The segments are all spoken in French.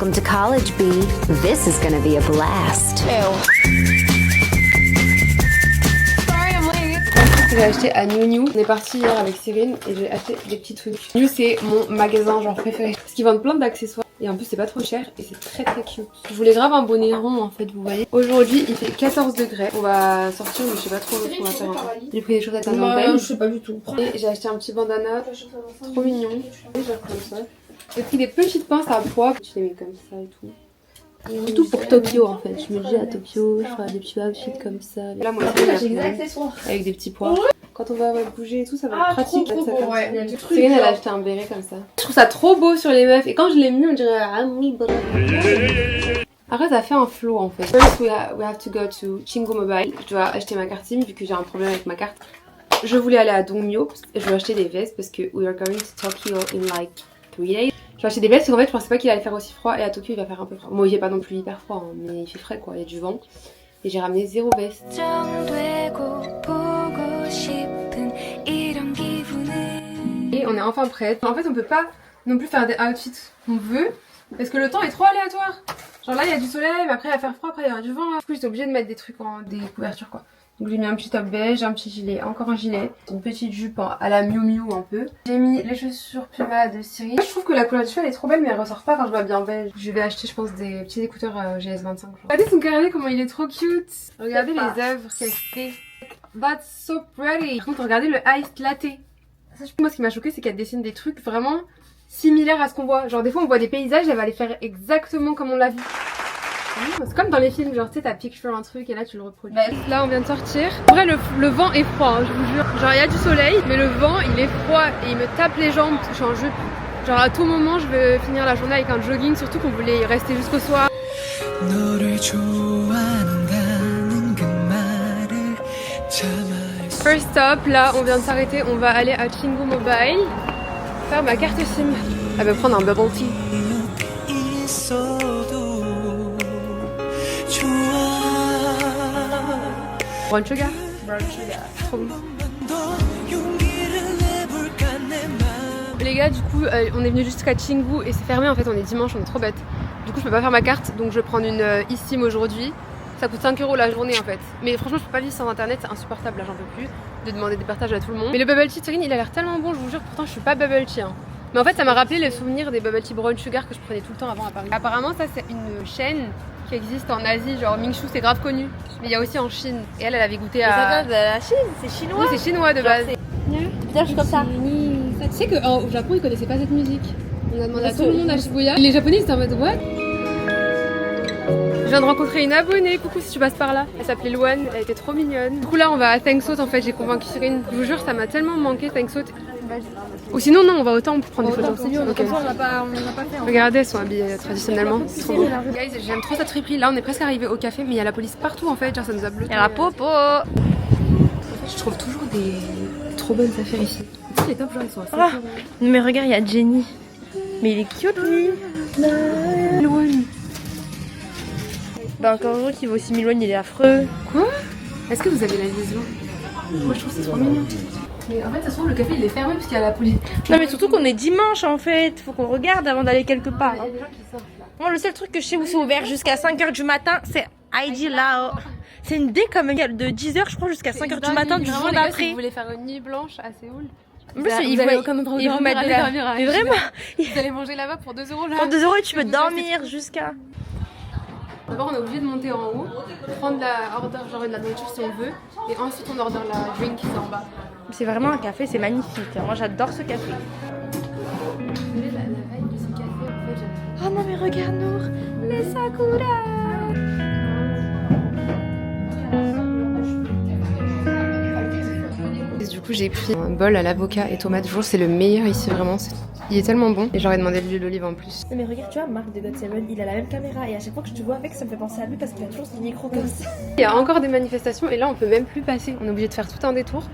Welcome to college, B. This is gonna be a blast. J'ai acheté à New New. On est parti hier avec Cyrine et j'ai acheté des petits trucs. New c'est mon magasin genre préféré parce qu'ils vendent plein d'accessoires et en plus c'est pas trop cher et c'est très très cute. Je voulais grave un bonnet rond en fait, vous voyez. Aujourd'hui il fait 14 degrés. On va sortir mais je sais pas trop ce qu'on va faire. J'ai pris des chaussettes à dentelle. Je sais pas du tout. Et j'ai acheté un petit bandana trop mignon. Et genre comme ça. J'ai pris des petites pinces à pois. Je les mets comme ça et tout. Surtout pour Tokyo en fait, je me dis à Tokyo, je ferai des petits outfits comme ça. Là moi j'ai des accessoires avec des petits pois. Quand on va bouger et tout, ça va être pratique. Trop beau, ouais. Cyrine elle a acheté un béret comme ça. Je trouve ça trop beau sur les meufs et quand je l'ai mis on dirait Après ça fait un flow en fait. First we have to go to Chingu Mobile. Je dois acheter ma carte SIM vu que j'ai un problème avec ma carte. Je voulais aller à Dongmyo et je vais acheter des vestes parce que we are going to Tokyo in like 3 days. Je vais acheter des vestes parce qu'en fait je pensais pas qu'il allait faire aussi froid et à Tokyo il va faire un peu froid. Moi il fait pas non plus hyper froid hein, mais il fait frais quoi, il y a du vent. Et j'ai ramené 0 veste. Et on est enfin prête. En fait on peut pas non plus faire des outfits qu'on veut parce que le temps est trop aléatoire. Genre là il y a du soleil mais après il va faire froid, après il y aura du vent. Du coup j'étais obligée de mettre des trucs des couvertures quoi. Donc j'ai mis un petit top beige, un petit gilet, encore un gilet, une petite jupe à la Miu Miu un peu. J'ai mis les chaussures Puma de Cyril. Je trouve que la couleur du cheveu elle est trop belle mais elle ressort pas quand je m'habille beige. Je vais acheter je pense des petits écouteurs GS25. Genre. Regardez son carnet comment il est trop cute. Regardez les œuvres qu'elle fait. That's so pretty. Par contre regardez le iced latte. Moi ce qui m'a choqué c'est qu'elle dessine des trucs vraiment similaires à ce qu'on voit. Genre des fois on voit des paysages, elle va les faire exactement comme on l'a vu. C'est comme dans les films, genre tu sais t'as picture un truc et là tu le reproduis. Là on vient de sortir. En vrai le vent est froid, hein, je vous jure. Genre il y a du soleil mais le vent il est froid et il me tape les jambes. Je suis en jupe. Genre à tout moment je veux finir la journée avec un jogging, surtout qu'on voulait y rester jusqu'au soir. First stop, là on vient de s'arrêter, on va aller à Chingu Mobile faire ma carte SIM. Elle veut prendre un bubble tea. Brown sugar. Trop bon. Les gars du coup on est venu jusqu'à Chingu et c'est fermé en fait, on est dimanche, on est trop bêtes. Du coup je peux pas faire ma carte donc je vais prendre une eSIM aujourd'hui. Ça coûte 5 € la journée en fait. Mais franchement je peux pas vivre sans internet, c'est insupportable là, j'en peux plus de demander des partages à tout le monde. Mais le bubble tea Cyrine il a l'air tellement bon, je vous jure, pourtant je suis pas bubble tea hein. Mais en fait ça m'a rappelé les souvenirs des bubble tea brown sugar que je prenais tout le temps avant à Paris. Apparemment ça c'est une chaîne qui existe en Asie, genre Mingxu c'est grave connu. Mais il y a aussi en Chine. Et elle avait goûté à... Ça vient de la Chine, c'est chinois. Oui c'est chinois de base. Putain je suis comme ça. Tu sais qu'au Japon ils connaissaient pas cette musique. On a demandé à tout le monde à Shibuya. Les japonais ils étaient en mode what? Je viens de rencontrer une abonnée, coucou si tu passes par là. Elle s'appelait Luan, elle était trop mignonne. Du coup là on va à Thanksout en fait, j'ai convaincu Cyrine. Je vous jure ça m'a tellement manqué Thanksout. Ou sinon non on va au temple pour prendre des photos. Okay. On n'a pas fait. Regardez elles sont habillées traditionnellement. Trop beau. Guys j'aime trop cette friperie. Là on est presque arrivé au café mais il y a la police partout en fait, genre ça nous a bloqué. Il y a la popo. Je trouve toujours des trop bonnes affaires ici. Tu sais les tops genre ils sont assez Ah. Mais regarde il y a Jenny. Mais il est cute lui. Luan. Bah encore heureux qu'il va aussi m'éloigner, il est affreux. Quoi? Est-ce que vous avez la vision? Moi je trouve que c'est trop mignon. Mais en fait ça se trouve le café il est fermé parce qu'il y a la police. Non mais surtout qu'on est dimanche en fait, faut qu'on regarde avant d'aller quelque part. Il y a des gens qui sortent là. Moi le seul truc que je sais où c'est ouvert jusqu'à 5h du matin c'est Aiji Lao. C'est une dé comme de 10h je crois jusqu'à 5h du matin du jour d'après. Si vous voulez faire une nuit blanche à Séoul. En plus, ils vont mettre de la... Mais vraiment, vous allez manger là-bas pour 2 € là. Pour 2 € et tu peux dormir jusqu'à... D'abord on est obligé de monter en haut, prendre la order genre de la nourriture si on veut, et ensuite on order la drink qui est en bas. C'est vraiment un café, c'est magnifique. Moi j'adore ce café. Vous savez la vibe de ce café en fait j'aime. Oh non mais regarde Nour, les sakura. Du coup j'ai pris un bol à l'avocat et tomate. Je vous jure c'est le meilleur ici vraiment. Il est tellement bon et j'aurais demandé de l'huile d'olive en plus. Mais regarde, tu vois, Marc de God7, il a la même caméra et à chaque fois que je te vois avec, ça me fait penser à lui parce qu'il a toujours son micro comme ça. Il y a encore des manifestations et là on peut même plus passer. On est obligé de faire tout un détour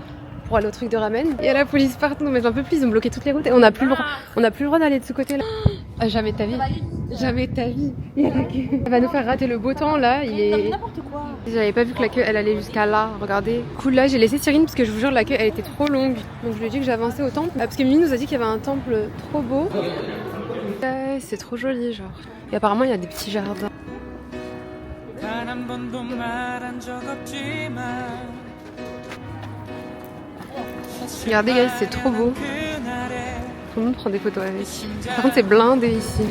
pour aller au truc de ramen. Il y a la police partout, mais j'en peux plus, ils ont bloqué toutes les routes et on n'a plus le droit d'aller de ce côté là. Ah, jamais de ta vie. Jamais de ta vie. Elle va nous faire rater le beau temps là. Il est... N'importe quoi. J'avais pas vu que la queue elle allait jusqu'à là, regardez. Cool, là j'ai laissé Cyrine parce que je vous jure la queue elle était trop longue. Donc je lui ai dit que j'avançais au temple. Parce que Mimi nous a dit qu'il y avait un temple trop beau. Ouais, c'est trop joli, genre. Et apparemment, il y a des petits jardins. Regardez, guys, c'est trop beau. Tout le monde prend des photos avec. Par contre, c'est blindé ici.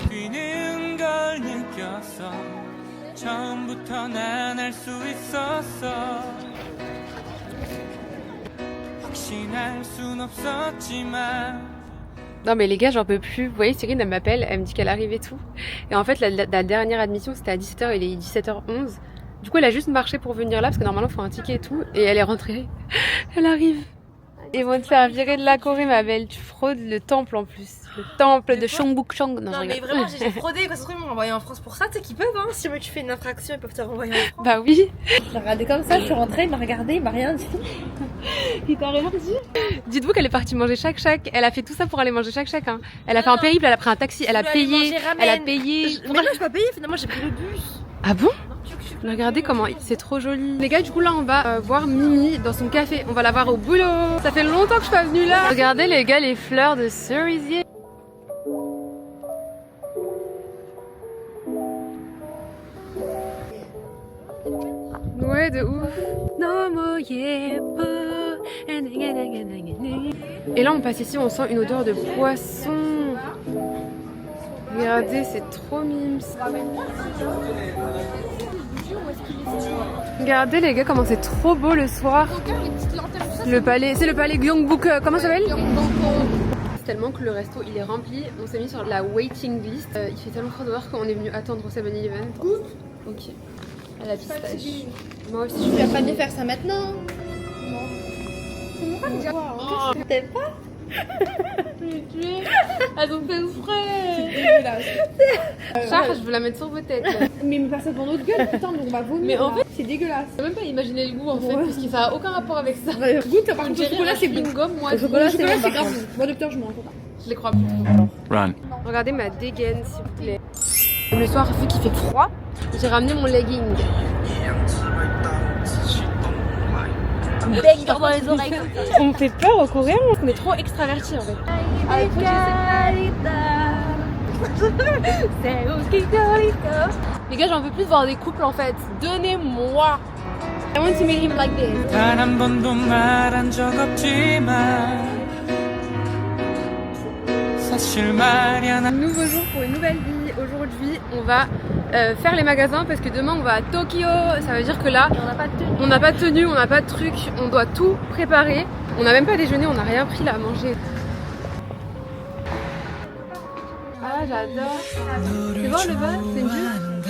Non mais les gars, j'en peux plus. Vous voyez, Cyrine, elle m'appelle, elle me dit qu'elle arrive et tout. Et en fait, la dernière admission, c'était à 17h, il est 17h11. Du coup, elle a juste marché pour venir là, parce que normalement, il faut un ticket et tout. Et elle est rentrée. Elle arrive. Ils vont te faire virer de la Corée, ma belle. Tu fraudes le temple en plus. Le temple de Chongbukchang. Non mais vraiment, j'ai fraudé. Parce que ils m'ont envoyé en France pour ça. Tu sais qu'ils peuvent, hein. Si tu fais une infraction, ils peuvent te renvoyer en France. Bah oui. J'ai regardé comme ça, je suis rentrée, il m'a regardé, il m'a rien dit. Il t'a rien dit. Dites-vous qu'elle est partie manger chaque. Elle a fait tout ça pour aller manger chaque. Hein. Elle a fait un périple, elle a pris un taxi, elle a payé. Elle a payé. Mais là, je pas payé, finalement, j'ai pris le bus. Ah bon? Regardez comment c'est trop joli. Les gars, du coup là on va voir Mimi dans son café. On va la voir au boulot. Ça fait longtemps que je suis pas venue là. Regardez les gars, les fleurs de cerisier. Ouais, de ouf. Et là on passe ici, on sent une odeur de poisson. Regardez, c'est trop mimes. Regardez les gars, comment c'est trop beau le soir. Le palais, c'est le palais Gyeongbuk, comment ça s'appelle? C'est tellement que le resto il est rempli. On s'est mis sur la waiting list. Il fait tellement froid dehors qu'on est venu attendre au 7-Eleven. Ok. À la pistache. Moi aussi je Tu vas pas bien faire ça maintenant. Non. T'aimes pas? Elles ont fait exprès. Charles, je veux la mettre sur vos têtes. Mais me passer devant notre gueule, putain, donc on va vomir. Mais en fait, c'est dégueulasse. je peux même pas imaginer le goût en fait, parce que ça a aucun rapport avec ça. Goûte, par contre, le chocolat c'est bon. Moi, Le chocolat c'est grave grave. bon. Moi, docteur, je m'en rends pas. Je les crois plus. Run. Regardez ma dégaine, s'il vous plaît. Le soir, vu qu'il fait froid, j'ai ramené mon legging. Baigne dans les oreilles. On me fait peur aux Coréens, on est trop extravertis en fait. Les gars, j'en veux plus voir des couples en fait. Donnez-moi. I want to meet him like this. Nouveau jour pour une nouvelle vie. Aujourd'hui, on va faire les magasins parce que demain on va à Tokyo. Ça veut dire que là, on n'a pas de tenue, on n'a pas de truc, on doit tout préparer. On n'a même pas déjeuné, on n'a rien pris là à manger. Ah, j'adore. Tu vois le bas, c'est une jupe.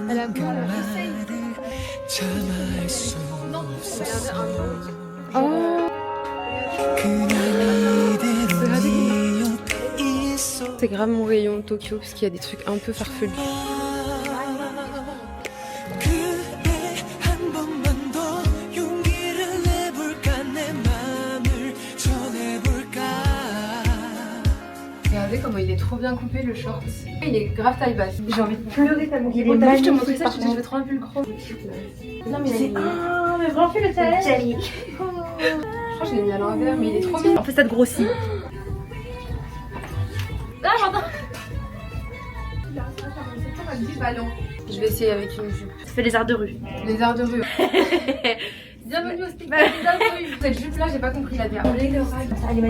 Elle a beau, regardez un peu. Oh. C'est grave mon rayon Tokyo parce qu'il y a des trucs un peu farfelus. Regardez comment il est trop bien coupé le short. Il est grave taille basse. J'ai envie de pleurer tellement qu'il est magnifique. Je te montrer ça, je vais trop un pull gros. Non mais c'est... Ah mais vraiment fait le taille. Je crois que je l'ai mis à l'envers mais il est trop bien. En fait ça te grossit. Ah j'entends. Je vais essayer avec une jupe. Tu fais les arts de rue. Les arts de rue. Bienvenue au spectacle des arts de rue. Cette jupe là j'ai pas compris la diable.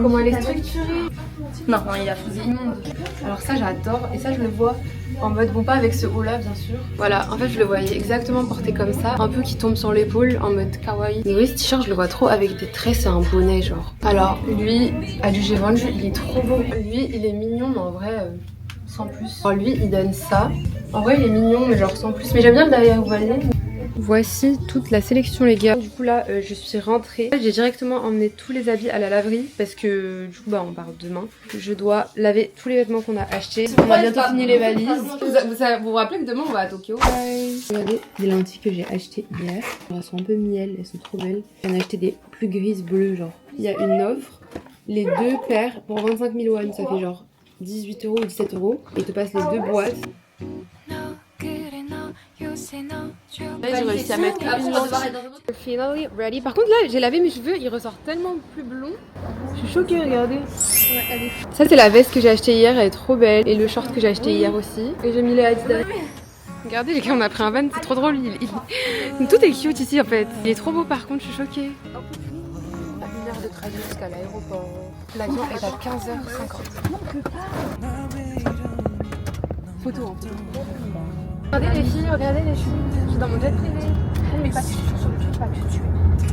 Comment elle est structurée. Non, il a C'est immonde. Alors ça j'adore et ça je le vois en mode, bon pas avec ce haut là bien sûr. Voilà, en fait je le voyais exactement porté comme ça, un peu qui tombe sur l'épaule en mode kawaii. Mais oui ce t-shirt je le vois trop avec des traits, c'est un bonnet genre. Alors lui, à du Givenchy, il est trop beau. Lui il est mignon mais en vrai sans plus. Alors lui il donne ça. En vrai il est mignon mais genre sans plus. Mais j'aime bien le derrière voilé. Voici toute la sélection les gars. Du coup là je suis rentrée. J'ai directement emmené tous les habits à la laverie parce que du coup bah on part demain. Je dois laver tous les vêtements qu'on a achetés. On a bientôt fini les valises. Vous vous rappelez que demain on va à Tokyo. Regardez les lentilles que j'ai achetées hier. Elles sont un peu miel, elles sont trop belles. J'en ai acheté des plus grises bleues genre. Il y a une offre. Les deux paires pour 25 000 won, ça fait genre 18 € ou 17 €. Et ils te passent les deux boîtes. Là j'ai réussi à mettre une lentille. Finally ready. Par contre là j'ai lavé mes cheveux, ils ressortent tellement plus blonds. Je suis choquée, regardez. Ça c'est la veste que j'ai achetée hier, elle est trop belle. Et le short que j'ai acheté hier aussi. Et j'ai mis les Adidas. Regardez les gars, on a pris un van, c'est trop drôle. Tout est cute ici en fait. Il est trop beau par contre, je suis choquée. 1 heure de trajet jusqu'à l'aéroport. L'avion est à 15h50. Photo en photo. Regardez les filles, regardez les filles. Je suis dans mon jet privé. Mais pas que je suis sur le truc, pas que tu es.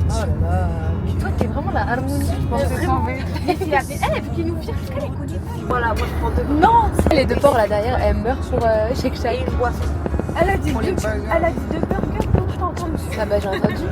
Oh là là. Mais toi t'es vraiment la harmonie, je pense que t'en veux. Elle veut qu'il nous vire parce qu'elle les connaît pas. Voilà, moi je prends deux. Non. Les deux porcs là derrière, elles meurent pour Shake Shack. Elle a dit deux burgers, donc je t'ai entendu. Ah bah j'ai entendu.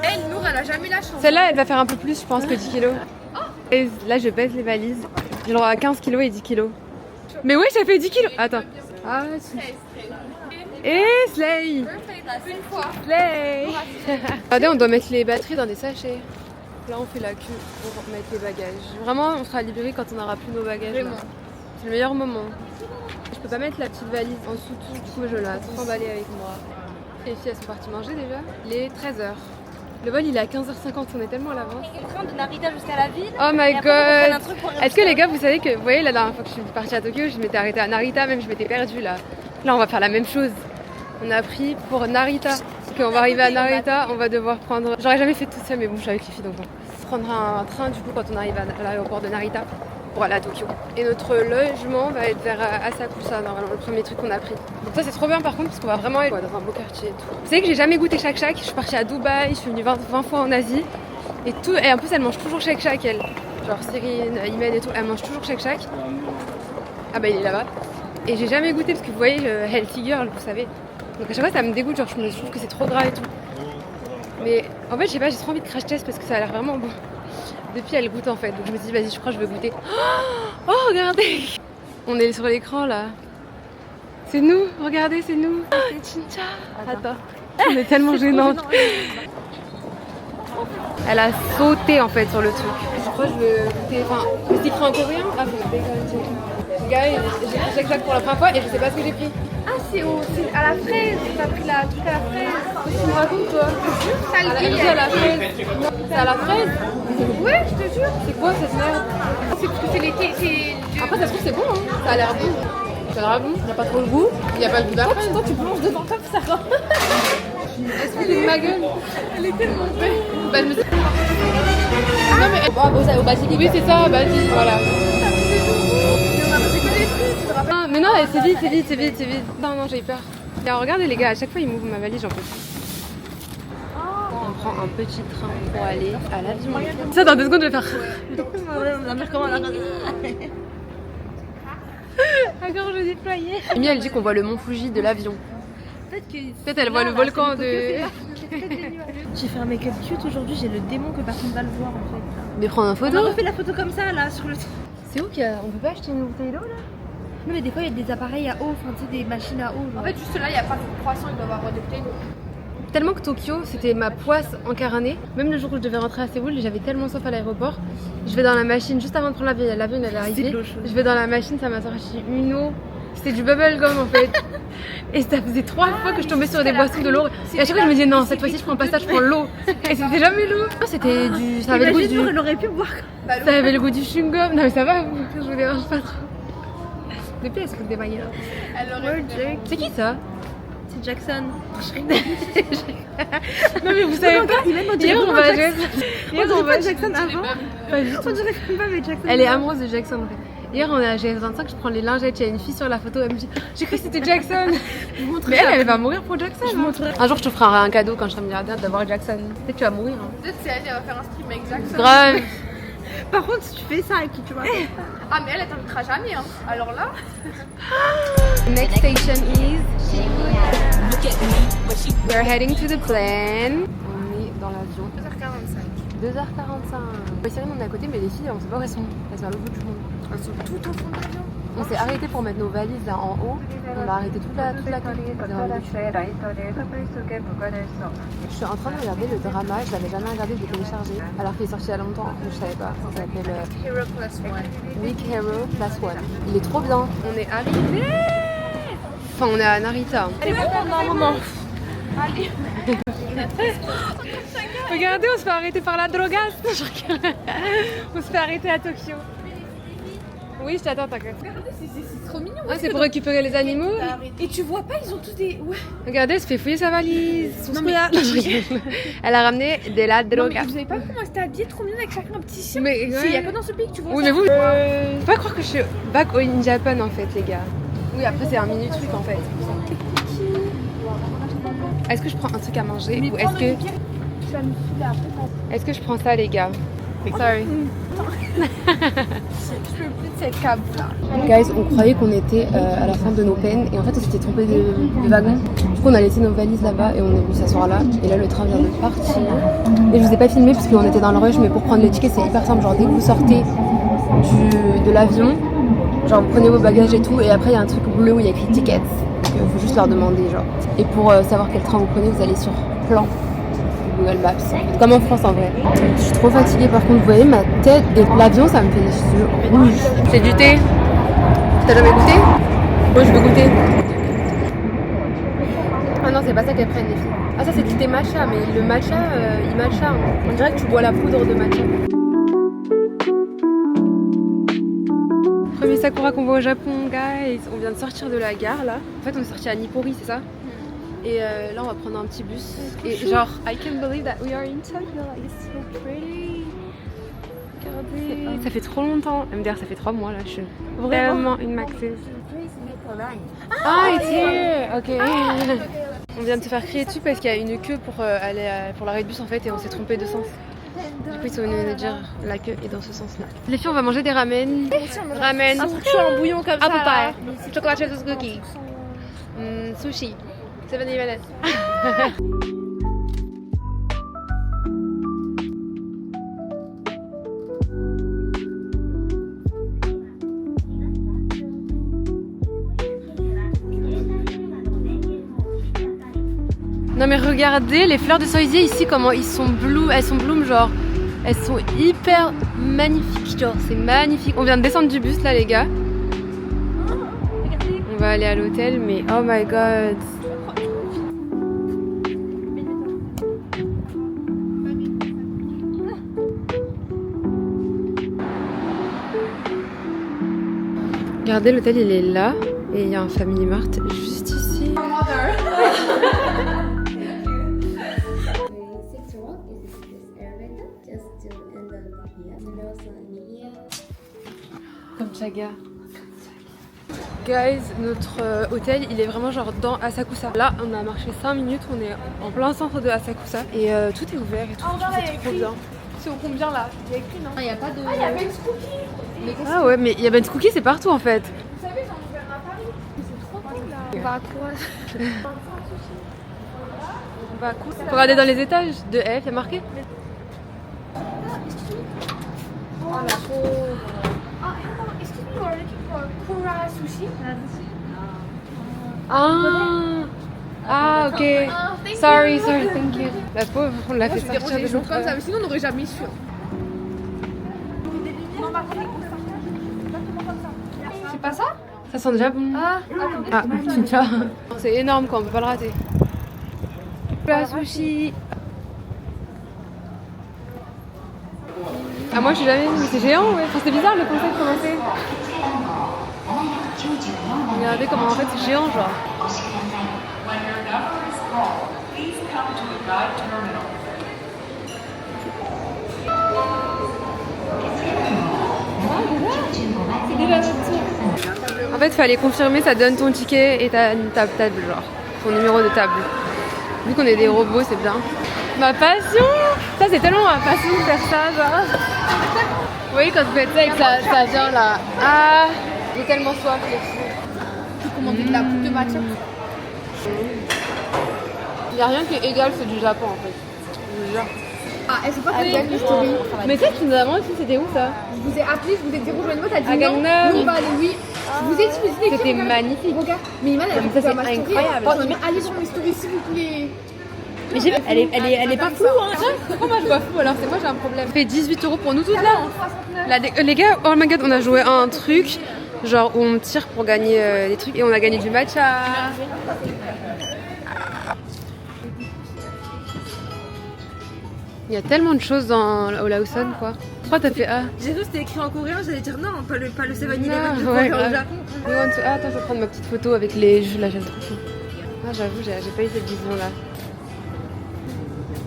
Elle, Nour, elle a jamais la chance. Celle-là, elle va faire un peu plus, je pense, que 10 kilos. Et là, je baisse les valises. J'ai le droit à 15 kilos et 10 kilos. Mais oui, ça fait 10 kilos. Attends. Ah, si. Et Slay. Slay. Regardez, on doit mettre les batteries dans des sachets. Là, on fait la queue pour mettre les bagages. Vraiment, on sera libéré quand on n'aura plus nos bagages. Vraiment. C'est le meilleur moment. Je peux pas mettre la petite valise en dessous tout, du coup je la emballée avec moi. Les filles elles sont parties manger déjà. Il est 13h. Le vol il est à 15h50, on est tellement à l'avance. On de Narita jusqu'à la ville. Oh my god. Est-ce que les gars vous savez que, vous voyez la dernière fois que je suis partie à Tokyo, je m'étais arrêtée à Narita, même je m'étais perdue là. Là on va faire la même chose. On a pris pour Narita. On va arriver à Narita, on va devoir prendre... J'aurais jamais fait toute seule mais bon je suis avec les filles donc bon. Prendre un train du coup quand on arrive à l'aéroport de Narita pour aller à Tokyo. Et notre logement va être vers Asakusa, normalement, le premier truc qu'on a pris. Donc ça c'est trop bien par contre parce qu'on va vraiment aller dans un beau quartier et tout. Vous savez que j'ai jamais goûté Shake Shack, je suis partie à Dubaï, je suis venue 20 fois en Asie. Et en plus elle mange toujours Shake Shack elle. Genre Cyrine, Imen et tout, elle mange toujours Shake Shack. Ah bah il est là-bas. Et j'ai jamais goûté parce que vous voyez, healthy girl, vous savez. Donc à chaque fois ça me dégoûte, genre je trouve que c'est trop gras et tout. Mais en fait je sais pas, j'ai trop envie de crash test parce que ça a l'air vraiment bon. Depuis elle goûte en fait, donc je me dis vas-y je crois que je vais goûter. Oh regardez. On est sur l'écran là. C'est nous, regardez c'est nous. C'est Chincha. Attends. On est tellement gênantes. Elle a sauté en fait sur le truc. Je crois que je vais goûter, enfin, c'est écrit en coréen. Ah faut goûter quand même. Les gars, j'ai pris Shake Shack pour la première fois et je sais pas ce que j'ai pris. Ah, c'est à la fraise. T'as pris la truc à la fraise. Qu'est-ce que tu me racontes toi? Ça le dit. C'est à la fraise. C'est à la fraise? Ouais, je te jure. C'est quoi cette merde? C'est parce que c'est l'été. Après ça se trouve c'est bon hein. Ça a l'air bon. Ça a l'air bon, il n'y a pas trop le goût. Il n'y a pas le goût d'après. Toi, tu plonges dedans comme ça. Excusez ma gueule. Elle est tellement belle. Bah je me suis... Non mais... au basilic. Oui c'est ça, basilic, voilà. Ah, mais non, c'est vite. Non, j'ai eu peur. Et alors, regardez les gars, à chaque fois ils m'ouvrent ma valise, j'en peux plus. On prend un petit train pour aller à l'avion. Ça dans 2 secondes je vais faire... La gorge déployée. Amy elle dit qu'on voit le mont Fuji de l'avion. Peut-être elle voit le volcan de... J'ai fait un make-up cute aujourd'hui, j'ai le démon que personne va le voir en fait. Mais prendre une On photo. a refait la photo comme ça là sur le... C'est où qu'il y a... On peut pas acheter une bouteille d'eau là? Non mais des fois il y a des appareils à eau, enfin tu sais des machines à eau. Genre. En fait, juste là, il n'y a pas de croissant, il doit avoir des bouteilles d'eau. Tellement que Tokyo, c'était ma poisse incarnée. Même le jour où je devais rentrer à Séoul, j'avais tellement soif à l'aéroport. Je vais dans la machine, juste avant de prendre l'avion, l'avion allait arriver. Je vais dans la machine, ça m'a sorti une eau. C'était du bubblegum en fait. Et ça faisait 3 fois que je tombais sur des boissons de l'eau. Et à chaque fois je me disais non, cette fois-ci je prends pas ça, je prends l'eau. Et c'était jamais l'eau. C'était du... Ça avait le goût du... Elle aurait pu boire. Ça avait le goût du chewing-gum. Non mais ça va, je vous dérange pas trop. Depuis elle se fout des mailles. Elle aurait C'est qui ça? C'est Jackson. Non mais vous savez pas, hier on va à Jackson. Hier on va à Jackson avant. Pas du tout. On dirait pas mais Jackson. Elle est amoureuse de Jackson en fait. Hier on est à GS25, je prends les lingettes, il y a une fille sur la photo, elle me dit j'ai cru que c'était Jackson. Mais elle va mourir pour Jackson. Un jour je te ferai un cadeau quand je serai milliardaire d'avoir Jackson. Peut-être que tu vas mourir. Hein. Peut-être c'est elle, va faire un stream avec Jackson. Grave. Par contre si tu fais ça et puis tu vas... Ah mais elle t'invitera jamais hein. Alors là... Next station is... We're heading to the plane. On est dans l'avion. 2h45. Cyrine on est à côté mais les filles on sait pas où elles sont. Elles sont à l'autre bout du monde. Elles sont tout au fond de l'avion. On s'est arrêté pour mettre nos valises là en haut. On a arrêté toute la queue. Je suis en train de regarder le drama, je l'avais jamais regardé, je l'ai téléchargé. Alors qu'il est sorti il y a longtemps, mais je savais pas. Ça s'appelle Hero Plus One. Weak Hero Plus One. Il est trop bien. On est arrivé. Enfin, on est à Narita. Allez, pendant un moment. Allez. Regardez, on se fait arrêter par la drogas. On se fait arrêter à Tokyo. Oui, je t'attends, t'inquiète. C'est trop mignon. Ah, c'est pour récupérer les animaux. Et tu vois pas, ils ont tous des. Ouais. Regardez, elle se fait fouiller sa valise. Non, mais là, Elle a ramené de la Non, drogue. mais vous savez pas comment c'était habillé, trop mignon avec chacun un petit chien. Mais Il y a que dans ce pays que tu vois. oui, ça. mais vous, faut pas croire que je suis back in Japan en fait, les gars. Oui, après c'est un mini truc en fait. Est-ce que je prends un truc à manger ou est-ce que Tu vas me filer après. est-ce que je prends ça, les gars? Sorry. Je peux plus de cette cave là. Guys, on croyait qu'on était à la fin de nos peines et en fait on s'était trompé de wagon. Du coup on a laissé nos valises là-bas et on est venu s'asseoir là et là le train vient de partir. Et je vous ai pas filmé parce qu'on était dans le rush, mais pour prendre les tickets c'est hyper simple. Genre dès que vous sortez de l'avion, genre vous prenez vos bagages et tout et après il y a un truc bleu où il y a écrit tickets. Donc il faut juste leur demander genre. Et pour savoir quel train vous prenez, vous allez sur plan. Google Maps, comme en France en vrai. Je suis trop fatiguée par contre, vous voyez ma tête et l'avion ça me fait des yeux rouges. C'est du thé. T'as jamais goûté? Moi je veux goûter. Ah non c'est pas ça qu'elles prennent les filles. Ah ça c'est du thé matcha, mais le matcha, il matcha. On dirait que tu bois la poudre de matcha. Premier Sakura qu'on voit au Japon, guys. On vient de sortir de la gare là. En fait on est sorti à Nippori, c'est ça? Et là on va prendre un petit bus et genre I can't believe that we are in Tokyo, like it's so pretty. Regardez, ça fait trop longtemps. MDR ça fait 3 mois là, je suis vraiment une maxeuse. Ah it's here, ok. On vient de se faire crier dessus parce qu'il y a une queue pour aller pour l'arrêt de bus en fait et on s'est trompé de sens. Du coup ils sont venus nous dire la queue est dans ce sens là. Les filles on va manger des ramen. Ramen. un truc chaud en bouillon comme ça. Là. Chocolat chip cookie. Sushi. 7-Eleven. Non mais regardez les fleurs de cerisier ici comment ils sont blue, elles sont bloom genre elles sont hyper magnifiques genre c'est magnifique. On vient de descendre du bus là les gars. On va aller à l'hôtel mais oh my god. Regardez, l'hôtel il est là et il y a un Family Mart juste ici. Comme Chaga. Guys, notre hôtel il est vraiment genre dans Asakusa. Là on a marché 5 minutes, on est en plein centre de Asakusa et tout est ouvert et tout, c'est trop bien. C'est au combien là? Il y a écrit non? Il n'y a pas de. Ah, il y a Ben's Cookie. Ah ouais mais il y a Ben's Cookie c'est partout en fait. Vous savez, j'en ai ouvert à Paris. C'est trop cool là. On va à quoi? On va à quoi? Faut regarder dans les étages de F, il y a marqué. Oh la pauvre. Ah, hello, excuse me, we're looking for Kura Sushi. Ah ok. Thank Sorry, you. sorry, thank you. La pauvre, on l'a fait sortir de des jours notre... comme ça, mais sinon on n'aurait jamais su. C'est pas ça? Ça sent déjà bon. Ah, Ah, tu vois. C'est énorme quoi, on peut pas le rater. La sushi. Ah moi je suis jamais venue, mais c'est géant ouais. Enfin, c'est bizarre le concept comment c'est. Regardez comment en fait c'est géant genre. En fait, il fallait confirmer, ça donne ton ticket et ta table, genre ton numéro de table. Vu qu'on est des robots, c'est bien. Ma passion! Ça, c'est tellement ma passion de faire ça, genre. Vous voyez, quand vous faites ça et que ça vient là. Ah! J'ai tellement soif, les filles. tu commandes de la coupe de matière. Il n'y a rien qui est égal, c'est du Japon en fait. Je vous jure. Ah, elles sont pas connues les stories. Mais ça, tu nous as vraiment dit, c'était où ça? Je vous ai appelé, je vous ai dit rejoignez-moi, t'as dit À non. Gangnam. Nous on va aller, oui. Je vous ai dit, mais c'était magnifique. Regarde, mais Iman, elle Ça, c'est incroyable. Allez sur mes stories, s'il vous plaît. Mais j'ai vu, elle est pas floue, hein. Pourquoi moi je vois fou alors c'est moi j'ai un problème. Ça fait 18 € pour nous toutes là. Les gars, oh my god, on a joué à un truc genre où on tire pour gagner des trucs et on a gagné du matcha. Il y a tellement de choses au Lawson quoi. Pourquoi t'as fait A? J'ai cru que c'était écrit en coréen, j'allais dire non, pas le 7-Eleven Non, ouais, grave. Ah, attends, je vais prendre ma petite photo avec les jeux là, j'aime trop ça. Ah, j'avoue, j'ai pas eu cette vision là.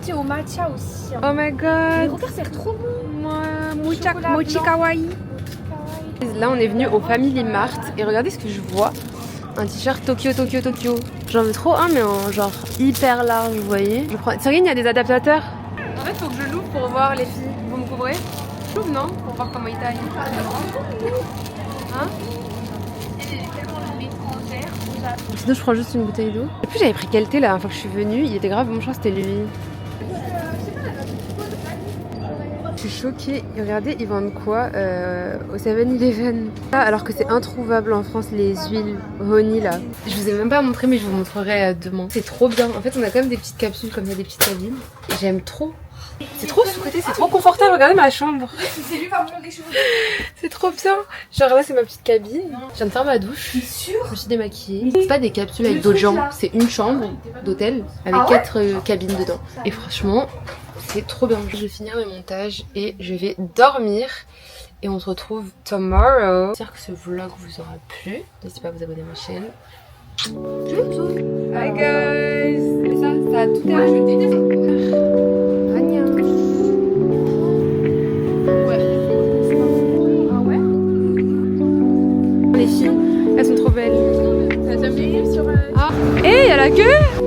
Tiens, au matcha aussi. Oh my Mais god! regarde, c'est trop bon. Mochi kawaii. Là, on est venu au Family Mart et regardez ce que je vois. Un t-shirt Tokyo. J'en veux trop un, mais en genre hyper large, vous voyez. Cyrine, il y a des adaptateurs. En fait, faut que je l'ouvre pour voir les filles. Vous me couvrez? Je l'ouvre, non? Pour voir comment il taille. Hein? Sinon, je prends juste une bouteille d'eau. Et puis, j'avais pris quel thé la dernière fois que je suis venue. Il était grave bon, je crois que c'était lui. Je suis choquée. Regardez, ils vendent quoi au 7-Eleven? Alors que c'est introuvable en France, les huiles honey là. Je vous ai même pas montré, mais je vous montrerai demain. C'est trop bien. En fait, on a quand même des petites capsules comme ça, des petites cabines. Et j'aime trop. C'est trop sous-côté, c'est trop confortable. Regardez ma chambre. C'est lui par contre des cheveux. C'est trop bien. Genre là, c'est ma petite cabine. Je viens de faire ma douche. Sûr. Je me suis démaquillée. C'est pas des capsules avec d'autres gens. C'est une chambre d'hôtel avec 4 cabines dedans. Et franchement, c'est trop bien. Je vais finir mes montages et je vais dormir. Et on se retrouve tomorrow. J'espère que ce vlog vous aura plu. N'hésitez pas à vous abonner à ma chaîne. Hi guys. Ça a tout été. Les filles, elles sont trop belles. Ah, et il y a la queue.